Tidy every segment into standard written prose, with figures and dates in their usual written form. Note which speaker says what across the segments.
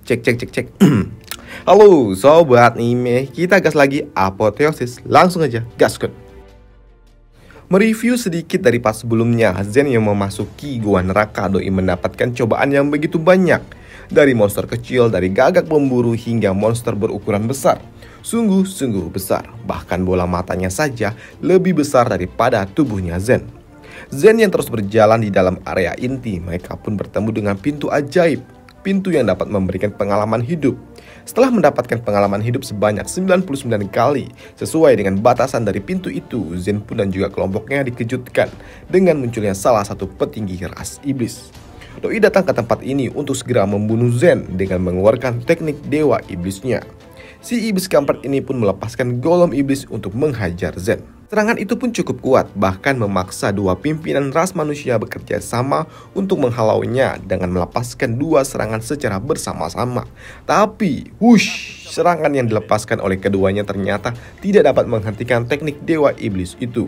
Speaker 1: Cek cek cek cek. Halo sobat anime, kita gas lagi Apotheosis. Langsung aja gaskan. Mereview sedikit dari pas sebelumnya, Zen yang memasuki gua neraka doi mendapatkan cobaan yang begitu banyak. Dari monster kecil, dari gagak pemburu hingga monster berukuran besar. Sungguh-sungguh besar, bahkan bola matanya saja lebih besar daripada tubuhnya Zen. Zen yang terus berjalan di dalam area inti, mereka pun bertemu dengan pintu ajaib. Pintu yang dapat memberikan pengalaman hidup. Setelah mendapatkan pengalaman hidup sebanyak 99 kali, sesuai dengan batasan dari pintu itu, Zen pun dan juga kelompoknya dikejutkan dengan munculnya salah satu petinggi ras iblis. Doi datang ke tempat ini untuk segera membunuh Zen dengan mengeluarkan teknik dewa iblisnya. Si iblis kampret ini pun melepaskan golem iblis untuk menghajar Zen. Serangan itu pun cukup kuat, bahkan memaksa dua pimpinan ras manusia bekerja sama untuk menghalaunya dengan melepaskan dua serangan secara bersama-sama. Tapi, serangan yang dilepaskan oleh keduanya ternyata tidak dapat menghentikan teknik dewa iblis itu.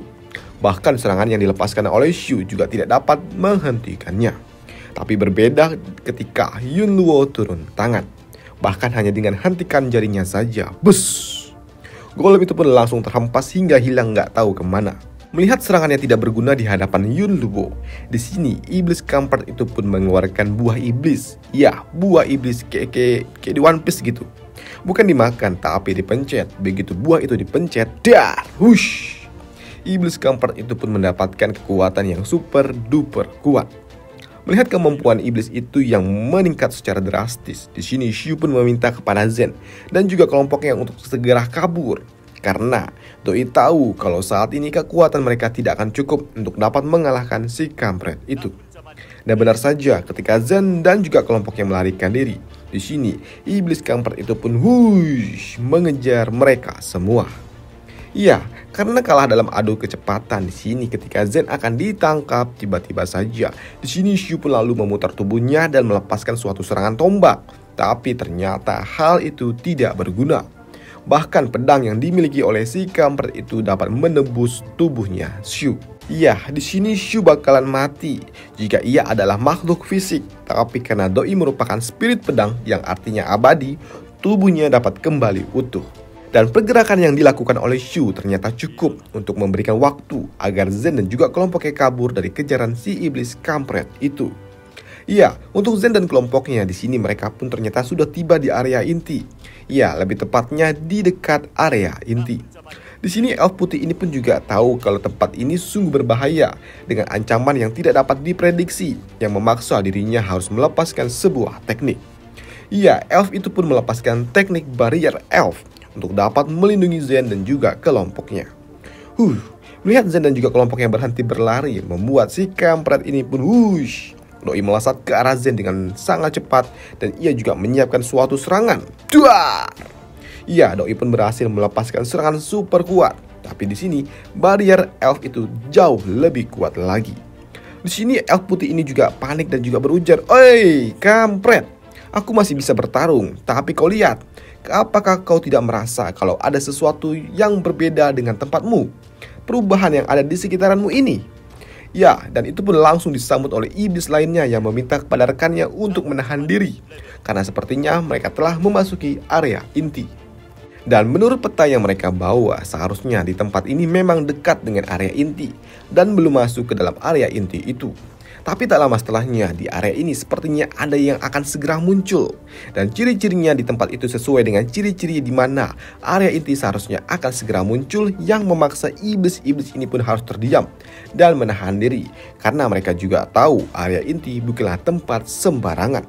Speaker 1: Bahkan serangan yang dilepaskan oleh Shu juga tidak dapat menghentikannya. Tapi berbeda ketika Yunluo turun tangan. Bahkan hanya dengan hentikan jarinya saja, golem itu pun langsung terhempas hingga hilang nggak tahu kemana. Melihat serangannya tidak berguna di hadapan Yunluo, di sini iblis kampret itu pun mengeluarkan buah iblis. Ya, buah iblis kayak di One Piece gitu. Bukan dimakan, tapi dipencet. Begitu buah itu dipencet, iblis kampret itu pun mendapatkan kekuatan yang super duper kuat. Melihat kemampuan iblis itu yang meningkat secara drastis, di sini Shu pun meminta kepada Zen dan juga kelompoknya untuk segera kabur. Karena doi tahu kalau saat ini kekuatan mereka tidak akan cukup untuk dapat mengalahkan si kampret itu. Dan benar saja, ketika Zen dan juga kelompoknya melarikan diri, di sini iblis kampret itu pun mengejar mereka semua. Iya, karena kalah dalam adu kecepatan di sini ketika Zen akan ditangkap tiba-tiba saja. Di sini Shu pun lalu memutar tubuhnya dan melepaskan suatu serangan tombak. Tapi ternyata hal itu tidak berguna. Bahkan pedang yang dimiliki oleh si kampret itu dapat menembus tubuhnya Shu. Iya, di sini Shu bakalan mati jika ia adalah makhluk fisik. Tapi karena doi merupakan spirit pedang yang artinya abadi, tubuhnya dapat kembali utuh. Dan pergerakan yang dilakukan oleh Shu ternyata cukup untuk memberikan waktu agar Zen dan juga kelompoknya kabur dari kejaran si iblis kampret itu. Iya, untuk Zen dan kelompoknya di sini mereka pun ternyata sudah tiba di area inti. Iya, lebih tepatnya di dekat area inti. Di sini elf putih ini pun juga tahu kalau tempat ini sungguh berbahaya dengan ancaman yang tidak dapat diprediksi yang memaksa dirinya harus melepaskan sebuah teknik. Iya, elf itu pun melepaskan teknik barrier elf untuk dapat melindungi Zen dan juga kelompoknya. Melihat Zen dan juga kelompoknya berhenti berlari, membuat si kampret ini pun doi melesat ke arah Zen dengan sangat cepat dan ia juga menyiapkan suatu serangan. Iya, doi pun berhasil melepaskan serangan super kuat. Tapi di sini barrier elf itu jauh lebih kuat lagi. Di sini elf putih ini juga panik dan juga berujar, "Oi, kampret, aku masih bisa bertarung, tapi kau lihat, apakah kau tidak merasa kalau ada sesuatu yang berbeda dengan tempatmu? Perubahan yang ada di sekitaranmu ini?" Ya, dan itu pun langsung disambut oleh iblis lainnya yang meminta kepada rekannya untuk menahan diri. Karena sepertinya mereka telah memasuki area inti. Dan menurut peta yang mereka bawa, seharusnya di tempat ini memang dekat dengan area inti dan belum masuk ke dalam area inti itu. Tapi tak lama setelahnya, di area ini sepertinya ada yang akan segera muncul. Dan ciri-cirinya di tempat itu sesuai dengan ciri-ciri di mana area inti seharusnya akan segera muncul yang memaksa iblis-iblis ini pun harus terdiam dan menahan diri. Karena mereka juga tahu area inti bukanlah tempat sembarangan.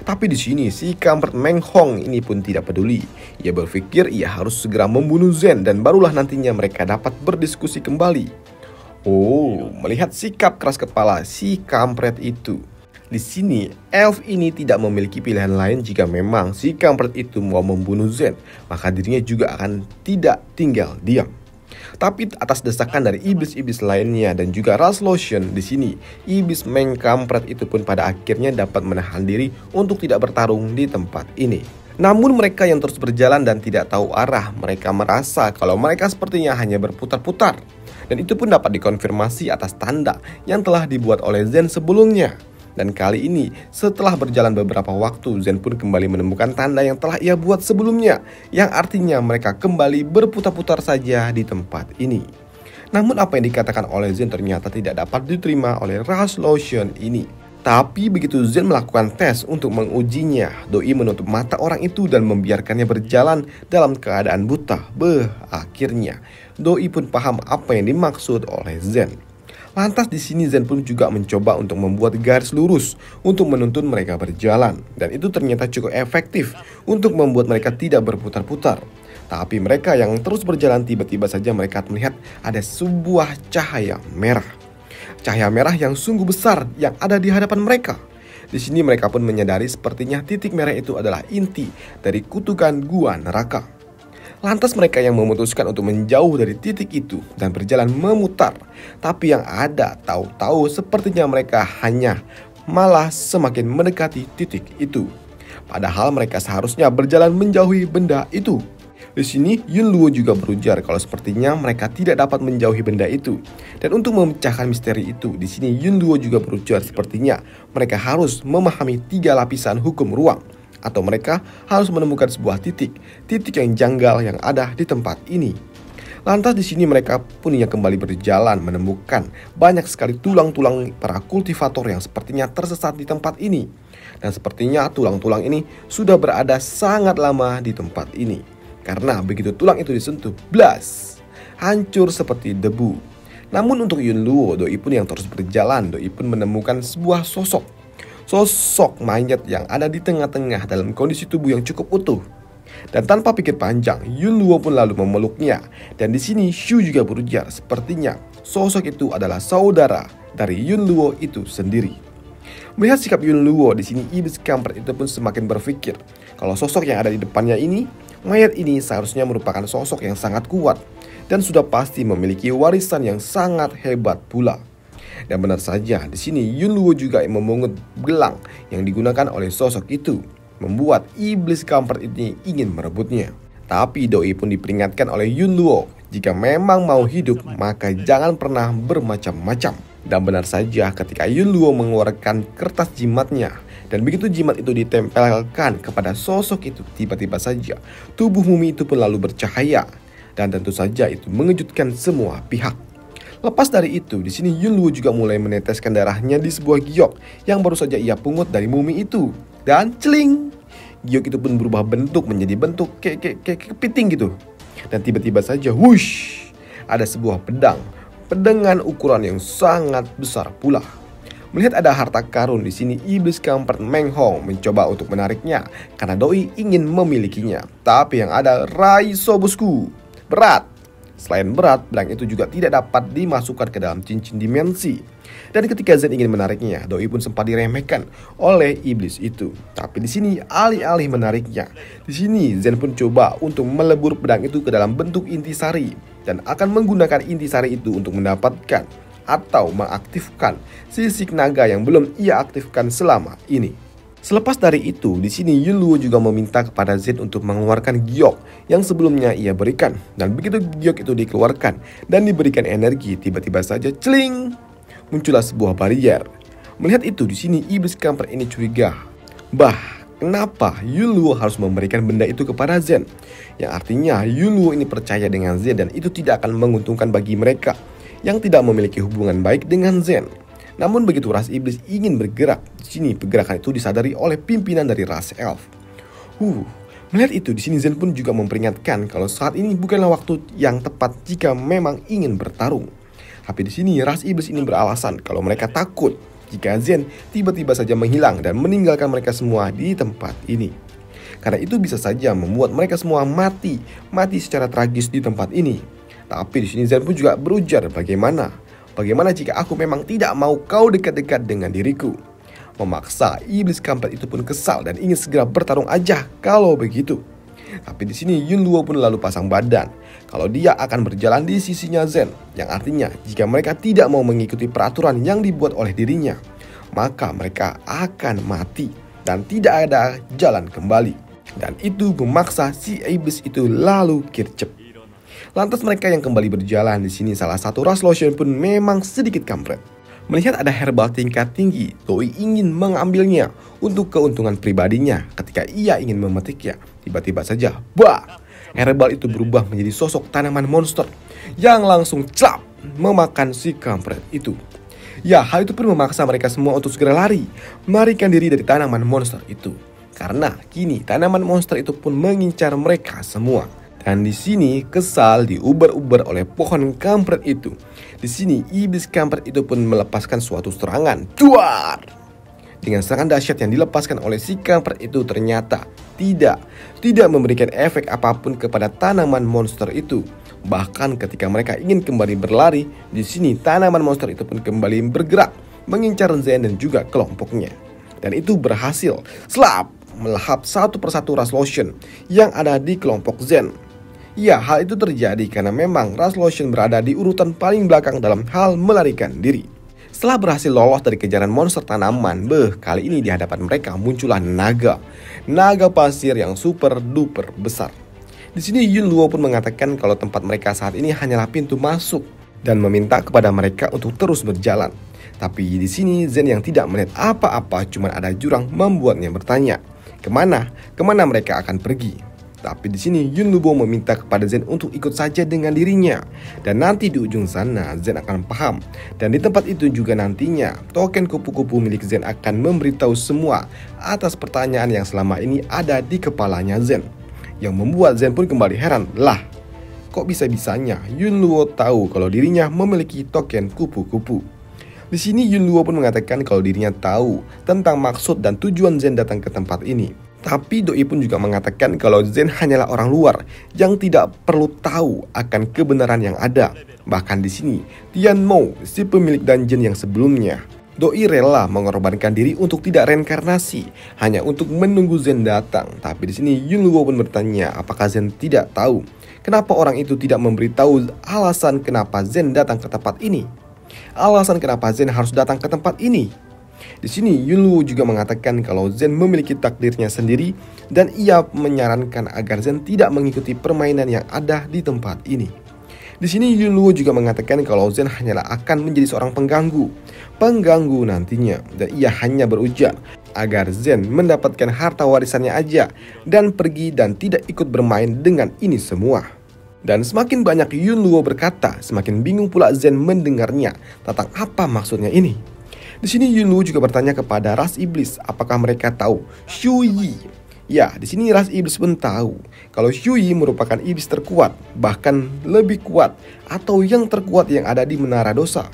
Speaker 1: Tapi di sini si kampret Meng Hong ini pun tidak peduli. Ia berpikir ia harus segera membunuh Zen dan barulah nantinya mereka dapat berdiskusi kembali. Melihat sikap keras kepala si kampret itu, di sini elf ini tidak memiliki pilihan lain jika memang si kampret itu mau membunuh Zen, maka dirinya juga akan tidak tinggal diam. Tapi atas desakan dari iblis-iblis lainnya dan juga ras lotion di sini, iblis Meng kampret itu pun pada akhirnya dapat menahan diri untuk tidak bertarung di tempat ini. Namun mereka yang terus berjalan dan tidak tahu arah, mereka merasa kalau mereka sepertinya hanya berputar-putar. Dan itu pun dapat dikonfirmasi atas tanda yang telah dibuat oleh Zen sebelumnya. Dan kali ini, setelah berjalan beberapa waktu, Zen pun kembali menemukan tanda yang telah ia buat sebelumnya, yang artinya mereka kembali berputar-putar saja di tempat ini. Namun apa yang dikatakan oleh Zen ternyata tidak dapat diterima oleh Rush Lotion ini. Tapi begitu Zen melakukan tes untuk mengujinya, Doi menutup mata orang itu dan membiarkannya berjalan dalam keadaan buta. Akhirnya, Doi pun paham apa yang dimaksud oleh Zen. Lantas di sini Zen pun juga mencoba untuk membuat garis lurus untuk menuntun mereka berjalan. Dan itu ternyata cukup efektif untuk membuat mereka tidak berputar-putar. Tapi mereka yang terus berjalan tiba-tiba saja mereka melihat ada sebuah cahaya merah. Cahaya merah yang sungguh besar yang ada di hadapan mereka. Di sini mereka pun menyadari sepertinya titik merah itu adalah inti dari kutukan gua neraka. Lantas mereka yang memutuskan untuk menjauh dari titik itu dan berjalan memutar. Tapi yang ada tahu-tahu sepertinya mereka hanya malah semakin mendekati titik itu. Padahal mereka seharusnya berjalan menjauhi benda itu. Di sini Yunluo juga berujar kalau sepertinya mereka tidak dapat menjauhi benda itu. Dan untuk memecahkan misteri itu, di sini Yunluo juga berujar sepertinya mereka harus memahami 3 lapisan hukum ruang. Atau mereka harus menemukan sebuah titik yang janggal yang ada di tempat ini. Lantas di sini mereka pun yang kembali berjalan menemukan banyak sekali tulang-tulang para kultivator yang sepertinya tersesat di tempat ini. Dan sepertinya tulang-tulang ini sudah berada sangat lama di tempat ini. Karena begitu tulang itu disentuh, blas, hancur seperti debu. Namun untuk Yunluo, Doi pun yang terus berjalan, Doi pun menemukan sebuah sosok mayat yang ada di tengah-tengah dalam kondisi tubuh yang cukup utuh. Dan tanpa pikir panjang, Yunluo pun lalu memeluknya. Dan di sini Shu juga berujar sepertinya sosok itu adalah saudara dari Yunluo itu sendiri. Melihat sikap Yunluo di sini, iblis kampret itu pun semakin berpikir kalau sosok yang ada di depannya ini, mayat ini seharusnya merupakan sosok yang sangat kuat dan sudah pasti memiliki warisan yang sangat hebat pula. Dan benar saja, di sini Yunluo juga memungut gelang yang digunakan oleh sosok itu, membuat iblis kampret ini ingin merebutnya. Tapi Doi pun diperingatkan oleh Yunluo, jika memang mau hidup maka jangan pernah bermacam-macam. Dan benar saja ketika Yunluo mengeluarkan kertas jimatnya, dan begitu jimat itu ditempelkan kepada sosok itu, tiba-tiba saja tubuh mumi itu pun lalu bercahaya. Dan tentu saja itu mengejutkan semua pihak. Lepas dari itu, di sini Yunluo juga mulai meneteskan darahnya di sebuah giok yang baru saja ia pungut dari mumi itu. Dan celing, giok itu pun berubah bentuk menjadi bentuk kayak kepiting gitu. Dan tiba-tiba saja, wush, ada sebuah pedang dengan ukuran yang sangat besar pula. Melihat ada harta karun di sini, iblis kampret Meng Hong mencoba untuk menariknya karena Doi ingin memilikinya. Tapi yang ada, Raiso bosku, berat. Selain berat, pedang itu juga tidak dapat dimasukkan ke dalam cincin dimensi. Dan ketika Zen ingin menariknya, Doi pun sempat diremehkan oleh iblis itu. Tapi di sini alih-alih menariknya, di sini Zen pun coba untuk melebur pedang itu ke dalam bentuk intisari dan akan menggunakan intisari itu untuk mendapatkan atau mengaktifkan sisik naga yang belum ia aktifkan selama ini. Selepas dari itu, di sini Yunluo juga meminta kepada Zen untuk mengeluarkan giok yang sebelumnya ia berikan. Dan begitu giok itu dikeluarkan dan diberikan energi, tiba-tiba saja celing, muncullah sebuah barrier. Melihat itu, di sini iblis kampret ini curiga. Kenapa Yunluo harus memberikan benda itu kepada Zen? Yang artinya Yunluo ini percaya dengan Zen dan itu tidak akan menguntungkan bagi mereka yang tidak memiliki hubungan baik dengan Zen. Namun begitu ras iblis ingin bergerak, di sini pergerakan itu disadari oleh pimpinan dari ras elf. Melihat itu, di sini Zen pun juga memperingatkan kalau saat ini bukanlah waktu yang tepat jika memang ingin bertarung. Tapi di sini ras iblis ini beralasan kalau mereka takut jika Zen tiba-tiba saja menghilang dan meninggalkan mereka semua di tempat ini. Karena itu bisa saja membuat mereka semua mati secara tragis di tempat ini. Tapi di sini Zen pun juga berujar, Bagaimana jika aku memang tidak mau kau dekat-dekat dengan diriku? Memaksa, iblis kampret itu pun kesal dan ingin segera bertarung aja kalau begitu. Tapi di sini Yunluo pun lalu pasang badan kalau dia akan berjalan di sisinya Zen, yang artinya jika mereka tidak mau mengikuti peraturan yang dibuat oleh dirinya, maka mereka akan mati dan tidak ada jalan kembali. Dan itu memaksa si iblis itu lalu kircep. Lantas mereka yang kembali berjalan, di sini salah satu ras Lotion pun memang sedikit kampret. Melihat ada herbal tingkat tinggi, Doi ingin mengambilnya untuk keuntungan pribadinya. Ketika ia ingin memetiknya, tiba-tiba saja, bah! Herbal itu berubah menjadi sosok tanaman monster yang langsung cap memakan si kampret itu. Ya, hal itu pun memaksa mereka semua untuk segera lari, melarikan diri dari tanaman monster itu. Karena kini tanaman monster itu pun mengincar mereka semua. Dan di sini kesal diuber-uber oleh pohon kampret itu. Di sini iblis kampret itu pun melepaskan suatu serangan. Duar! Dengan serangan dahsyat yang dilepaskan oleh si kampret itu ternyata tidak memberikan efek apapun kepada tanaman monster itu. Bahkan ketika mereka ingin kembali berlari, di sini tanaman monster itu pun kembali bergerak mengincar Zen dan juga kelompoknya. Dan itu berhasil slap melahap satu persatu ras lotion yang ada di kelompok Zen. Ya, hal itu terjadi karena memang ras lotion berada di urutan paling belakang dalam hal melarikan diri. Setelah berhasil lolos dari kejaran monster tanaman, kali ini di hadapan mereka muncullah naga pasir yang super duper besar. Di sini Yun Luo pun mengatakan kalau tempat mereka saat ini hanyalah pintu masuk dan meminta kepada mereka untuk terus berjalan. Tapi di sini Zen yang tidak melihat apa-apa, cuma ada jurang membuatnya bertanya, kemana mereka akan pergi. Tapi di sini Yun Luo meminta kepada Zen untuk ikut saja dengan dirinya. Dan nanti di ujung sana Zen akan paham. Dan di tempat itu juga nantinya token kupu-kupu milik Zen akan memberitahu semua atas pertanyaan yang selama ini ada di kepalanya Zen. Yang membuat Zen pun kembali heran. Lah, kok bisa-bisanya Yun Luo tahu kalau dirinya memiliki token kupu-kupu? Di sini Yun Luo pun mengatakan kalau dirinya tahu tentang maksud dan tujuan Zen datang ke tempat ini. Tapi Doi pun juga mengatakan kalau Zen hanyalah orang luar yang tidak perlu tahu akan kebenaran yang ada. Bahkan di sini, Tian Mo, si pemilik dungeon yang sebelumnya, Doi rela mengorbankan diri untuk tidak reinkarnasi hanya untuk menunggu Zen datang. Tapi di sini Yun Luo pun bertanya apakah Zen tidak tahu kenapa orang itu tidak memberitahu alasan kenapa Zen datang ke tempat ini. Alasan kenapa Zen harus datang ke tempat ini. Di sini Yun Luo juga mengatakan kalau Zen memiliki takdirnya sendiri dan ia menyarankan agar Zen tidak mengikuti permainan yang ada di tempat ini. Di sini Yun Luo juga mengatakan kalau Zen hanyalah akan menjadi seorang pengganggu nantinya, dan ia hanya berujar agar Zen mendapatkan harta warisannya aja dan pergi dan tidak ikut bermain dengan ini semua. Dan semakin banyak Yun Luo berkata, semakin bingung pula Zen mendengarnya tentang apa maksudnya ini. Di sini Yun Luo juga bertanya kepada ras iblis apakah mereka tahu Shu Yi. Ya, di sini ras iblis pun tahu kalau Shu Yi merupakan iblis terkuat, bahkan lebih kuat atau yang terkuat yang ada di Menara Dosa.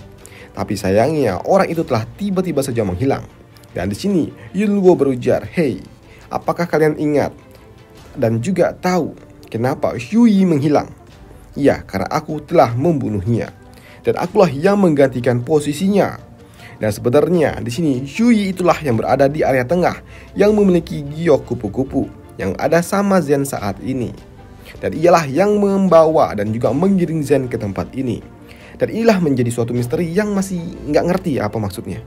Speaker 1: Tapi sayangnya orang itu telah tiba-tiba saja menghilang. Dan di sini Yun Luo berujar, "Hei, apakah kalian ingat dan juga tahu kenapa Shu Yi menghilang? Ya, karena aku telah membunuhnya dan akulah yang menggantikan posisinya." Dan sebenarnya di sini Shu Yi itulah yang berada di area tengah yang memiliki giok kupu-kupu yang ada sama Zen saat ini. Dan ialah yang membawa dan juga menggiring Zen ke tempat ini. Dan inilah menjadi suatu misteri yang masih nggak ngerti apa maksudnya.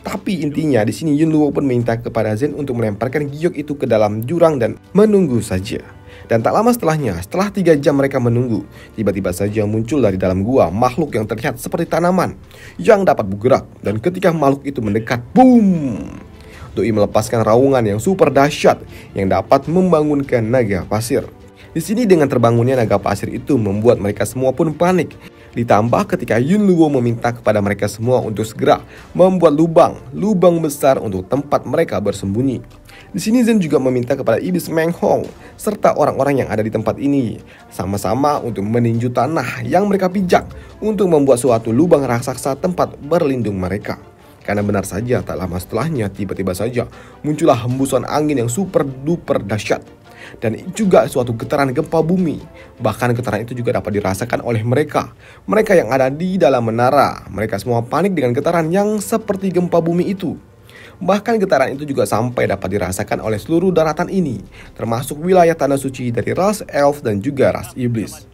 Speaker 1: Tapi intinya di sini Yun Luo pun minta kepada Zen untuk melemparkan giok itu ke dalam jurang dan menunggu saja. Dan tak lama setelahnya, setelah 3 jam mereka menunggu, tiba-tiba saja muncul dari dalam gua makhluk yang terlihat seperti tanaman yang dapat bergerak. Dan ketika makhluk itu mendekat, boom! Doi melepaskan raungan yang super dahsyat yang dapat membangunkan naga pasir. Di sini dengan terbangunnya naga pasir itu membuat mereka semua pun panik. Ditambah ketika Yun Luo meminta kepada mereka semua untuk segera membuat lubang besar untuk tempat mereka bersembunyi. Di sini Zen juga meminta kepada iblis Meng Hong serta orang-orang yang ada di tempat ini sama-sama untuk meninju tanah yang mereka pijak untuk membuat suatu lubang raksasa tempat berlindung mereka. Karena benar saja tak lama setelahnya tiba-tiba saja muncullah hembusan angin yang super duper dahsyat dan juga suatu getaran gempa bumi. Bahkan getaran itu juga dapat dirasakan oleh mereka yang ada di dalam menara. Mereka semua panik dengan getaran yang seperti gempa bumi itu. Bahkan getaran itu juga sampai dapat dirasakan oleh seluruh daratan ini, termasuk wilayah tanah suci dari ras elf dan juga ras iblis.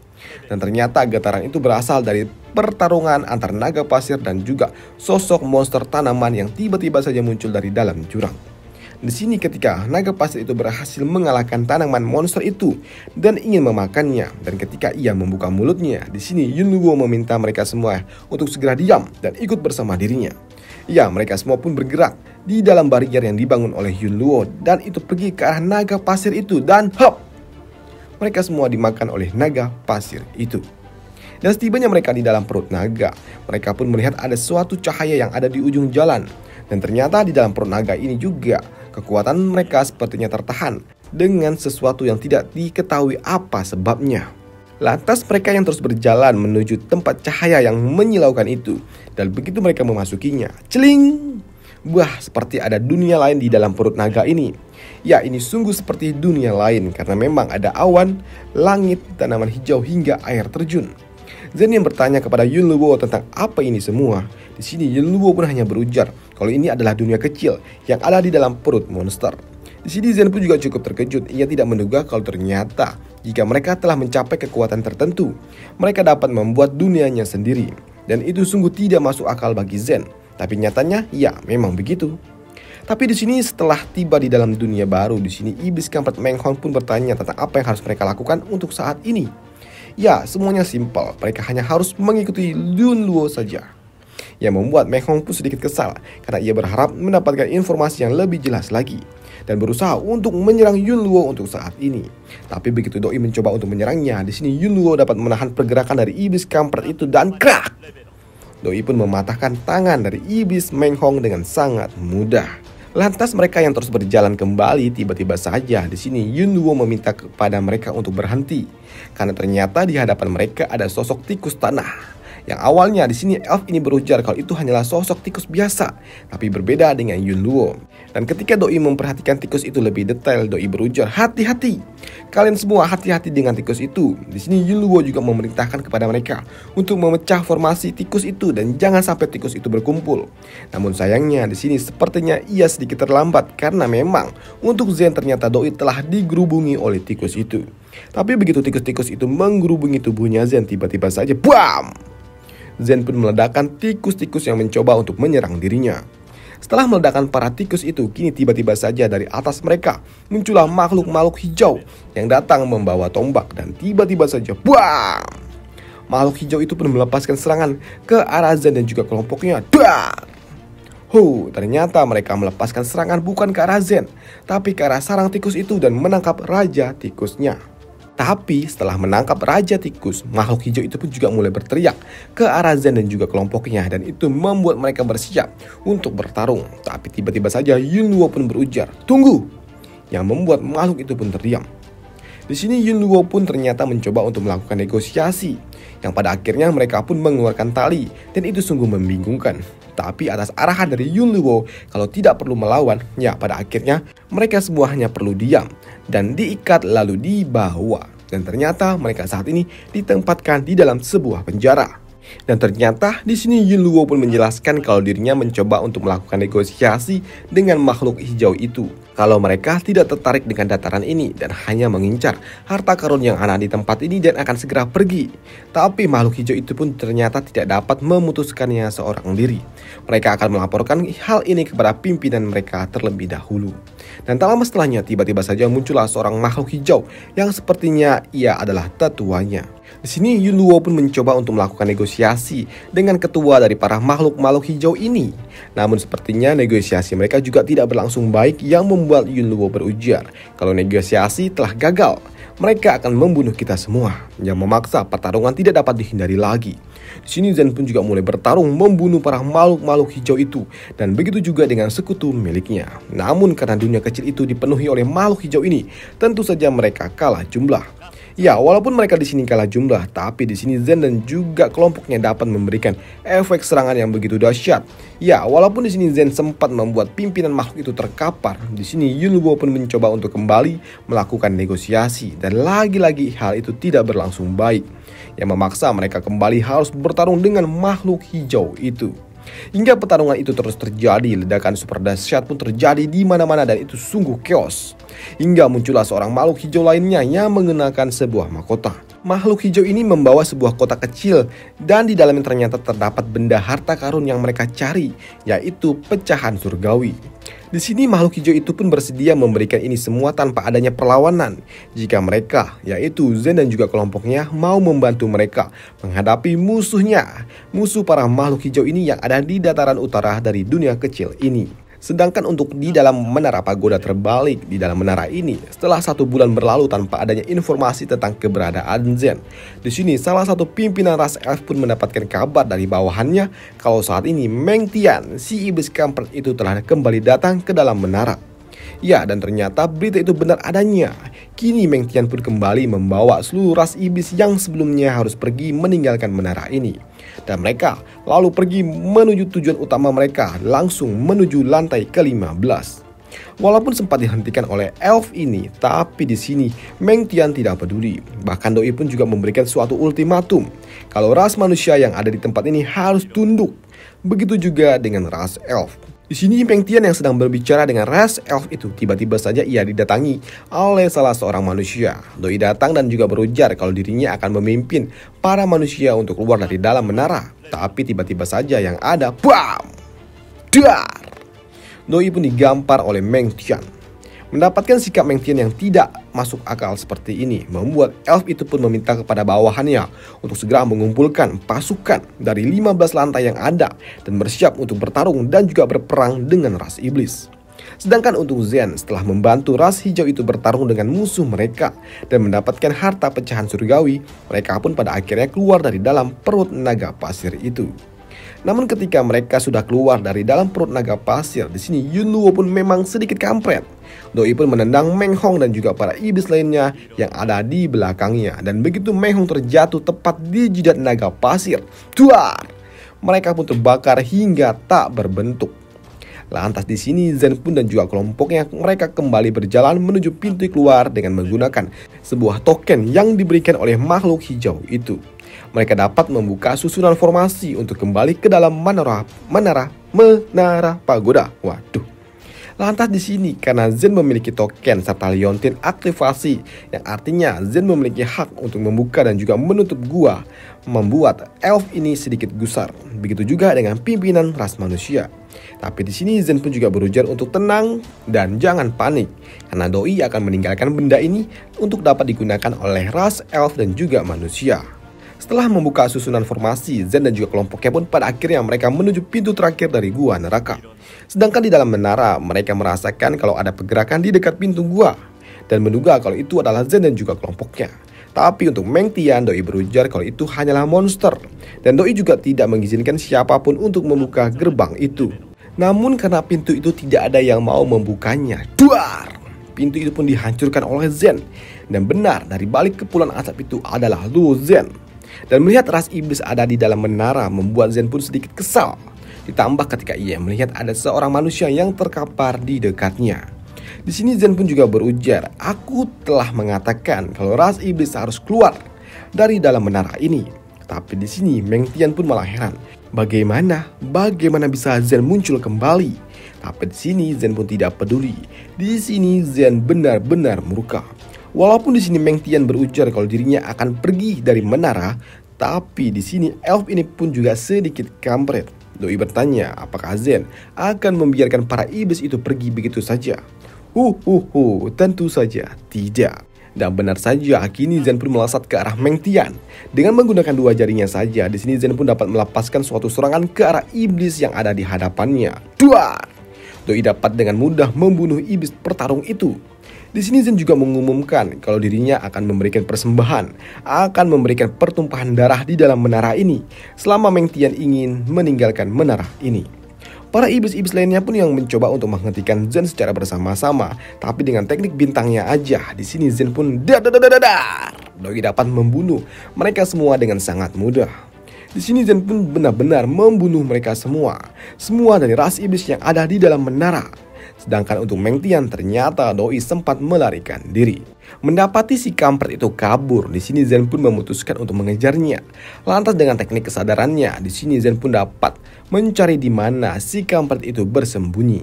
Speaker 1: Dan ternyata getaran itu berasal dari pertarungan antar naga pasir dan juga sosok monster tanaman yang tiba-tiba saja muncul dari dalam jurang. Di sini ketika naga pasir itu berhasil mengalahkan tanaman monster itu dan ingin memakannya, dan ketika ia membuka mulutnya, di sini Yunluo meminta mereka semua untuk segera diam dan ikut bersama dirinya. Ya, mereka semua pun bergerak di dalam barrier yang dibangun oleh Yunluo dan itu pergi ke arah naga pasir itu dan hop! Mereka semua dimakan oleh naga pasir itu. Dan setibanya mereka di dalam perut naga, mereka pun melihat ada suatu cahaya yang ada di ujung jalan. Dan ternyata di dalam perut naga ini juga kekuatan mereka sepertinya tertahan dengan sesuatu yang tidak diketahui apa sebabnya. Lantas mereka yang terus berjalan menuju tempat cahaya yang menyilaukan itu. Dan begitu mereka memasukinya, celing! Wah, seperti ada dunia lain di dalam perut naga ini. Ya, ini sungguh seperti dunia lain karena memang ada awan, langit, tanaman hijau hingga air terjun. Zen yang bertanya kepada Yunluo tentang apa ini semua. Di sini Yunluo pun hanya berujar kalau ini adalah dunia kecil yang ada di dalam perut monster. Di sini Zen pun juga cukup terkejut. Ia tidak menduga kalau ternyata jika mereka telah mencapai kekuatan tertentu, mereka dapat membuat dunianya sendiri. Dan itu sungguh tidak masuk akal bagi Zen. Tapi nyatanya ya memang begitu. Tapi di sini setelah tiba di dalam dunia baru, di sini iblis kampret Menghong pun bertanya tentang apa yang harus mereka lakukan untuk saat ini. Ya, semuanya simpel. Mereka hanya harus mengikuti Yunluo saja. Yang membuat Menghong pun sedikit kesal karena ia berharap mendapatkan informasi yang lebih jelas lagi dan berusaha untuk menyerang Yunluo untuk saat ini. Tapi begitu Doi mencoba untuk menyerangnya, di sini Yunluo dapat menahan pergerakan dari iblis kampret itu dan krak! Doi pun mematahkan tangan dari iblis Menghong dengan sangat mudah. Lantas mereka yang terus berjalan kembali, tiba-tiba saja di sini Yunluo meminta kepada mereka untuk berhenti karena ternyata di hadapan mereka ada sosok tikus tanah. Yang awalnya di sini elf ini berujar kalau itu hanyalah sosok tikus biasa, tapi berbeda dengan Yunluo. Dan ketika Doi memperhatikan tikus itu lebih detail, Doi berujar, "Hati-hati. Kalian semua hati-hati dengan tikus itu." Di sini Yunluo juga memerintahkan kepada mereka untuk memecah formasi tikus itu dan jangan sampai tikus itu berkumpul. Namun sayangnya di sini sepertinya ia sedikit terlambat karena memang untuk Zen ternyata Doi telah digerubungi oleh tikus itu. Tapi begitu tikus-tikus itu menggerubungi tubuhnya Zen, tiba-tiba saja BAM! Zen pun meledakkan tikus-tikus yang mencoba untuk menyerang dirinya. Setelah meledakkan para tikus itu, kini tiba-tiba saja dari atas mereka muncullah makhluk-makhluk hijau yang datang membawa tombak dan tiba-tiba saja BAM! Makhluk hijau itu pun melepaskan serangan ke arah Zen dan juga kelompoknya. Ternyata mereka melepaskan serangan bukan ke arah Zen, tapi ke arah sarang tikus itu dan menangkap raja tikusnya. Tapi setelah menangkap raja tikus, makhluk hijau itu pun juga mulai berteriak ke arah Zen dan juga kelompoknya dan itu membuat mereka bersiap untuk bertarung. Tapi tiba-tiba saja Yunluo pun berujar, "Tunggu!" Yang membuat makhluk itu pun terdiam. Di sini Yunluo pun ternyata mencoba untuk melakukan negosiasi, yang pada akhirnya mereka pun mengeluarkan tali dan itu sungguh membingungkan. Tapi atas arahan dari Yunluo kalau tidak perlu melawan, ya pada akhirnya mereka semua hanya perlu diam dan diikat lalu dibawa. Dan ternyata mereka saat ini ditempatkan di dalam sebuah penjara. Dan ternyata di sini Yunluo pun menjelaskan kalau dirinya mencoba untuk melakukan negosiasi dengan makhluk hijau itu. Kalau mereka tidak tertarik dengan dataran ini dan hanya mengincar harta karun yang ada di tempat ini dan akan segera pergi. Tapi makhluk hijau itu pun ternyata tidak dapat memutuskannya seorang diri. Mereka akan melaporkan hal ini kepada pimpinan mereka terlebih dahulu. Dan tak lama setelahnya tiba-tiba saja muncullah seorang makhluk hijau yang sepertinya ia adalah tetuanya. Di sini Yunluo pun mencoba untuk melakukan negosiasi dengan ketua dari para makhluk-makhluk hijau ini. Namun sepertinya negosiasi mereka juga tidak berlangsung baik yang membuat Yunluo berujar kalau negosiasi telah gagal. Mereka akan membunuh kita semua, yang memaksa pertarungan tidak dapat dihindari lagi. Di sini Zen pun juga mulai bertarung membunuh para makhluk-makhluk hijau itu dan begitu juga dengan sekutu miliknya. Namun karena dunia kecil itu dipenuhi oleh makhluk hijau ini, tentu saja mereka kalah jumlah. Ya, walaupun mereka di sini kalah jumlah, tapi di sini Zen dan juga kelompoknya dapat memberikan efek serangan yang begitu dahsyat. Ya, walaupun di sini Zen sempat membuat pimpinan makhluk itu terkapar, di sini Yunluo pun mencoba untuk kembali melakukan negosiasi dan lagi-lagi hal itu tidak berlangsung baik, yang memaksa mereka kembali harus bertarung dengan makhluk hijau itu. Hingga pertarungan itu terus terjadi, ledakan super dahsyat pun terjadi di mana-mana dan itu sungguh chaos. Hingga muncullah seorang makhluk hijau lainnya yang mengenakan sebuah mahkota. Makhluk hijau ini membawa sebuah kotak kecil dan di dalamnya ternyata terdapat benda harta karun yang mereka cari, yaitu pecahan surgawi. Di sini makhluk hijau itu pun bersedia memberikan ini semua tanpa adanya perlawanan jika mereka, yaitu Zen dan juga kelompoknya, mau membantu mereka menghadapi musuhnya, musuh para makhluk hijau ini yang ada di dataran utara dari dunia kecil ini. Sedangkan untuk di dalam menara pagoda terbalik di dalam menara ini, setelah 1 bulan berlalu tanpa adanya informasi tentang keberadaan Zen. Di sini salah satu pimpinan ras elf pun mendapatkan kabar dari bawahannya kalau saat ini Meng Tian, si iblis kampret itu telah kembali datang ke dalam menara. Ya, dan ternyata berita itu benar adanya. Kini Meng Tian pun kembali membawa seluruh ras iblis yang sebelumnya harus pergi meninggalkan menara ini. Dan mereka lalu pergi menuju tujuan utama mereka, langsung menuju lantai ke-15. Walaupun sempat dihentikan oleh elf ini, tapi di sini Meng Tian tidak peduli. Bahkan Doi pun juga memberikan suatu ultimatum kalau ras manusia yang ada di tempat ini harus tunduk. Begitu juga dengan ras elf. Di sini Meng Tian yang sedang berbicara dengan ras elf itu, tiba-tiba saja ia didatangi oleh salah seorang manusia. Doi datang dan juga berujar kalau dirinya akan memimpin para manusia untuk keluar dari dalam menara. Tapi tiba-tiba saja yang ada, bam! Dar! Doi pun digampar oleh Meng Tian. Mendapatkan sikap Meng Tian yang tidak masuk akal seperti ini membuat elf itu pun meminta kepada bawahannya untuk segera mengumpulkan pasukan dari 15 lantai yang ada dan bersiap untuk bertarung dan juga berperang dengan ras iblis. Sedangkan untuk Zen, setelah membantu ras hijau itu bertarung dengan musuh mereka dan mendapatkan harta pecahan surgawi, mereka pun pada akhirnya keluar dari dalam perut naga pasir itu. Namun ketika mereka sudah keluar dari dalam perut naga pasir, di sini Yun Luo pun memang sedikit kampret. Doi pun menendang Meng Hong dan juga para iblis lainnya yang ada di belakangnya. Dan begitu Meng Hong terjatuh tepat di jidat naga pasir, duar! Mereka pun terbakar hingga tak berbentuk. Lantas di sini Zen pun dan juga kelompoknya mereka kembali berjalan menuju pintu keluar dengan menggunakan sebuah token yang diberikan oleh makhluk hijau itu. Mereka dapat membuka susunan formasi untuk kembali ke dalam menara pagoda. Waduh. Lantas di sini karena Zen memiliki token serta liontin aktivasi, yang artinya Zen memiliki hak untuk membuka dan juga menutup gua, membuat elf ini sedikit gusar. Begitu juga dengan pimpinan ras manusia. Tapi di sini Zen pun juga berujar untuk tenang dan jangan panik, karena Doi akan meninggalkan benda ini untuk dapat digunakan oleh ras elf dan juga manusia. Setelah membuka susunan formasi, Zen dan juga kelompoknya pun pada akhirnya mereka menuju pintu terakhir dari gua neraka. Sedangkan di dalam menara, mereka merasakan kalau ada pergerakan di dekat pintu gua dan menduga kalau itu adalah Zen dan juga kelompoknya. Tapi untuk Meng Tian, Doi berujar kalau itu hanyalah monster dan Doi juga tidak mengizinkan siapapun untuk membuka gerbang itu. Namun karena pintu itu tidak ada yang mau membukanya, duar! Pintu itu pun dihancurkan oleh Zen. Dan benar, dari balik kepulan asap itu adalah Luo Zen. Dan melihat ras iblis ada di dalam menara membuat Zen pun sedikit kesal. Ditambah ketika ia melihat ada seorang manusia yang terkapar di dekatnya. Di sini Zen pun juga berujar, aku telah mengatakan kalau ras iblis harus keluar dari dalam menara ini. Tapi di sini Meng Tian pun malah heran. Bagaimana bisa Zen muncul kembali? Tapi di sini Zen pun tidak peduli. Di sini Zen benar-benar murka. Walaupun di sini Meng Tian berujar kalau dirinya akan pergi dari menara, tapi di sini elf ini pun juga sedikit kampret. Doi bertanya apakah Zen akan membiarkan para iblis itu pergi begitu saja. Tentu saja tidak. Dan benar saja, kini Zen pun melesat ke arah Meng Tian. Dengan menggunakan 2 jarinya saja, di sini Zen pun dapat melepaskan suatu serangan ke arah iblis yang ada di hadapannya. Duar! Doi dapat dengan mudah membunuh iblis pertarung itu. Di sini Zen juga mengumumkan kalau dirinya akan memberikan persembahan, akan memberikan pertumpahan darah di dalam menara ini selama Meng Tian ingin meninggalkan menara ini. Para iblis-iblis lainnya pun yang mencoba untuk menghentikan Zen secara bersama-sama, tapi dengan teknik bintangnya aja. Di sini Zen pun Doi dapat membunuh mereka semua dengan sangat mudah. Di sini Zen pun benar-benar membunuh mereka semua dari ras iblis yang ada di dalam menara. Sedangkan untuk Meng Tian ternyata Doi sempat melarikan diri. Mendapati si kampret itu kabur, di sini Zen pun memutuskan untuk mengejarnya. Lantas dengan teknik kesadarannya, di sini Zen pun dapat mencari di mana si kampret itu bersembunyi.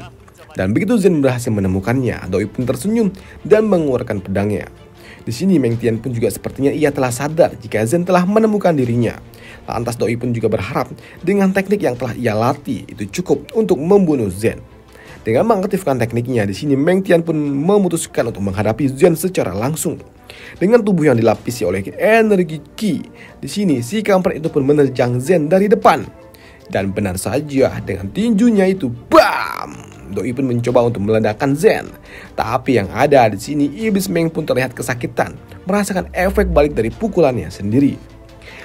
Speaker 1: Dan begitu Zen berhasil menemukannya, Doi pun tersenyum dan mengeluarkan pedangnya. Di sini Meng Tian pun juga sepertinya ia telah sadar jika Zen telah menemukan dirinya. Lantas Doi pun juga berharap dengan teknik yang telah ia latih itu cukup untuk membunuh Zen. Dengan mengaktifkan tekniknya, di sini Meng Tian pun memutuskan untuk menghadapi Zen secara langsung. Dengan tubuh yang dilapisi oleh energi Qi, di sini si kampret itu pun menerjang Zen dari depan. Dan benar saja, dengan tinjunya itu, bam! Doi pun mencoba untuk meledakkan Zen. Tapi yang ada di sini, iblis Meng pun terlihat kesakitan, merasakan efek balik dari pukulannya sendiri.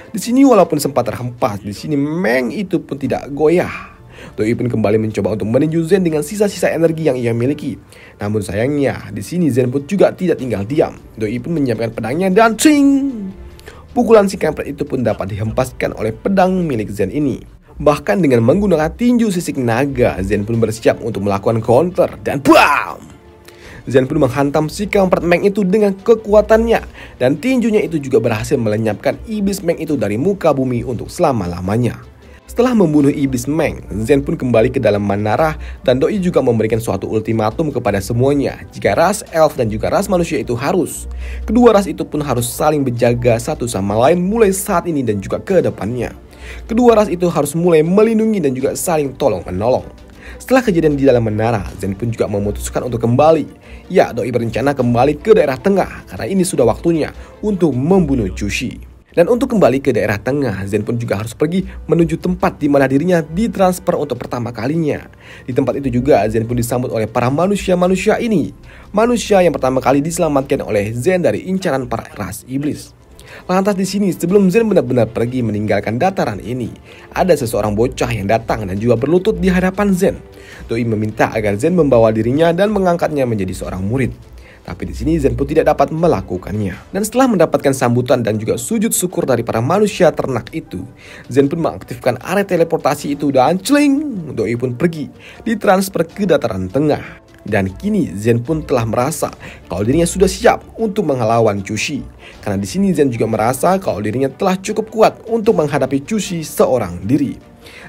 Speaker 1: Di sini walaupun sempat terhempas, di sini Meng itu pun tidak goyah. Doi pun kembali mencoba untuk meninju Zen dengan sisa-sisa energi yang ia miliki. Namun sayangnya, di sini Zen pun juga tidak tinggal diam. Doi pun menyiapkan pedangnya dan cing! Pukulan si kampret itu pun dapat dihempaskan oleh pedang milik Zen ini. Bahkan dengan menggunakan tinju sisik naga, Zen pun bersiap untuk melakukan counter dan BAM! Zen pun menghantam si kampret Meng itu dengan kekuatannya. Dan tinjunya itu juga berhasil melenyapkan iblis Meng itu dari muka bumi untuk selama-lamanya. Setelah membunuh iblis Meng, Zen pun kembali ke dalam menara dan Doi juga memberikan suatu ultimatum kepada semuanya jika ras elf dan juga ras manusia itu harus. Kedua ras itu pun harus saling berjaga satu sama lain mulai saat ini dan juga ke depannya. Kedua ras itu harus mulai melindungi dan juga saling tolong-menolong. Setelah kejadian di dalam menara, Zen pun juga memutuskan untuk kembali. Ya, Doi berencana kembali ke daerah tengah karena ini sudah waktunya untuk membunuh Chushi. Dan untuk kembali ke daerah tengah, Zen pun juga harus pergi menuju tempat di mana dirinya ditransfer untuk pertama kalinya. Di tempat itu juga Zen pun disambut oleh para manusia-manusia ini. Manusia yang pertama kali diselamatkan oleh Zen dari incaran para ras iblis. Lantas di sini sebelum Zen benar-benar pergi meninggalkan dataran ini, ada seseorang bocah yang datang dan juga berlutut di hadapan Zen. Doi meminta agar Zen membawa dirinya dan mengangkatnya menjadi seorang murid. Tapi di sini Zen pun tidak dapat melakukannya. Dan setelah mendapatkan sambutan dan juga sujud syukur dari para manusia ternak itu, Zen pun mengaktifkan area teleportasi itu dan celing, Doi pun pergi, ditransfer ke dataran tengah. Dan kini Zen pun telah merasa kalau dirinya sudah siap untuk mengelawan Chushi. Karena di sini Zen juga merasa kalau dirinya telah cukup kuat untuk menghadapi Chushi seorang diri.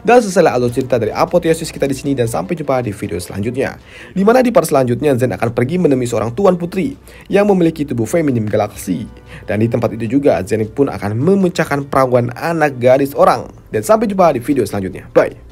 Speaker 1: Dan selesai alur cerita dari apoteosis kita di sini dan sampai jumpa di video selanjutnya. Di mana di part selanjutnya Zen akan pergi menemui seorang tuan putri yang memiliki tubuh feminim galaksi. Dan di tempat itu juga Zen pun akan memecahkan perawan anak gadis orang. Dan sampai jumpa di video selanjutnya. Bye.